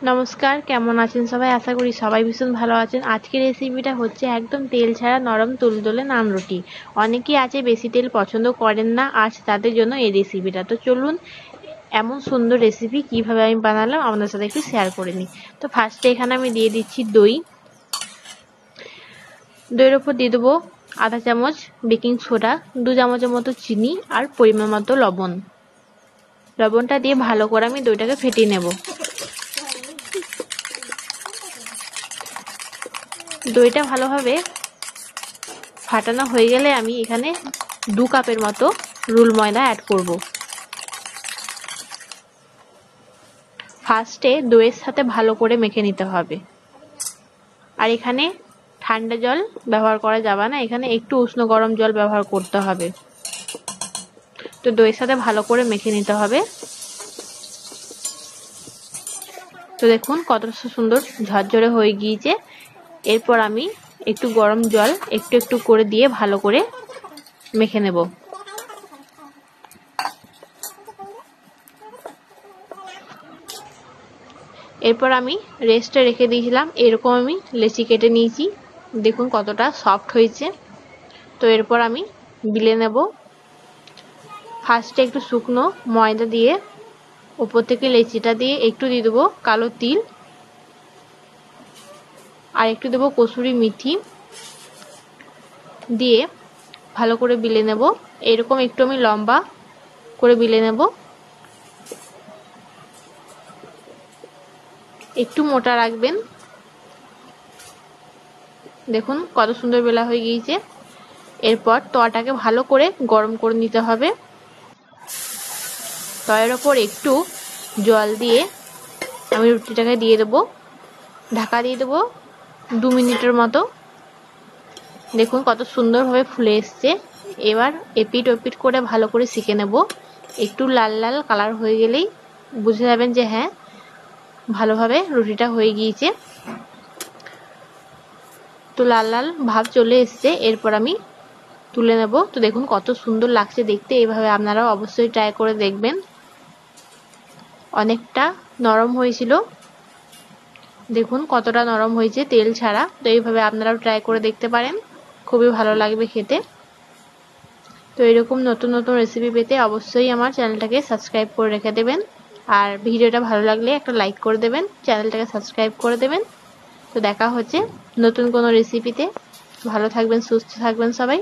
নমস্কার, কেমন আছেন সবাই? আশা করি সবাই ভীষণ ভালো আছেন। আজকের রেসিপিটা হচ্ছে একদম তেল ছাড়া নরম তুলতুলে নান রুটি। অনেকেই আছে বেশি তেল পছন্দ করেন না, আজ তাদের জন্য এই রেসিপিটা। তো চলুন এমন সুন্দর রেসিপি কিভাবে আমি বানালাম আপনাদের সাথে একটু শেয়ার করে নিই। তো ফার্স্টে এখানে আমি দিয়ে দিচ্ছি দইয়ের ওপর দিয়ে দেবো আধা চামচ বেকিং সোডা, 2 চামচের মতো চিনি আর পরিমাণ মতো লবণ। লবণটা দিয়ে ভালো করে আমি দইটাকে ফেটিয়ে নেব। দইটা ভালোভাবে ফাটানো হয়ে গেলে আমি এখানে 2 কাপের মতো রুল ময়দা অ্যাড করব। ফার্স্টে দইয়ের সাথে ভালো করে মেখে নিতে হবে। আর এখানে ঠান্ডা জল ব্যবহার করা যাবে না, এখানে একটু উষ্ণ গরম জল ব্যবহার করতে হবে। তো দইয়ের সাথে ভালো করে মেখে নিতে হবে। তো দেখুন কতটা সুন্দর ঝরঝরে হয়ে গিয়েছে। এরপর আমি একটু গরম জল একটু একটু করে দিয়ে ভালো করে মেখে নেব। এরপর আমি রেস্টে রেখে দিয়েছিলাম, এরকম আমি লেচি কেটে নিয়েছি। দেখুন কতটা সফট হয়েছে। তো এরপর আমি বিলে নেব। ফার্স্টে একটু শুকনো ময়দা দিয়ে উপর থেকে লেচিটা দিয়ে একটু দিয়ে দেবো কালো তিল আর একটু দেবো কসুরি মেথি দিয়ে ভালো করে বিলে নেব। এরকম একটু আমি লম্বা করে বিলে নেব, একটু মোটা রাখবেন। দেখুন কত সুন্দর বেলা হয়ে গিয়েছে। এরপর তওয়াটাকে ভালো করে গরম করে নিতে হবে। তওয়ার ওপর একটু জল দিয়ে আমি রুটিটাকে দিয়ে দেবো, ঢাকা দিয়ে দেবো 2 মিনিটের মতো। দেখুন কত সুন্দরভাবে ফুলে এসছে। এবার এপিট ওপিট করে ভালো করে সেঁকে নেব। একটু লাল লাল কালার হয়ে গেলেই বুঝে যাবেন যে হ্যাঁ ভালোভাবে রুটিটা হয়ে গিয়েছে। তো লাল লাল ভাব চলে এসছে, এরপর আমি তুলে নেব। তো দেখুন কত সুন্দর লাগছে দেখতে। এইভাবে আপনারাও অবশ্যই ট্রাই করে দেখবেন। অনেকটা নরম হয়েছিল, দেখুন কতটা নরম হয়েছে তেল ছাড়া। তো এইভাবে আপনারাও ট্রাই করে দেখতে পারেন, খুবই ভালো লাগবে খেতে। তো এরকম নতুন নতুন রেসিপি পেতে অবশ্যই আমার চ্যানেলটাকে সাবস্ক্রাইব করে রেখে দেবেন। আর ভিডিওটা ভালো লাগলে একটা লাইক করে দেবেন, চ্যানেলটাকে সাবস্ক্রাইব করে দেবেন। তো দেখা হচ্ছে নতুন কোনো রেসিপিতে। ভালো থাকবেন, সুস্থ থাকবেন সবাই।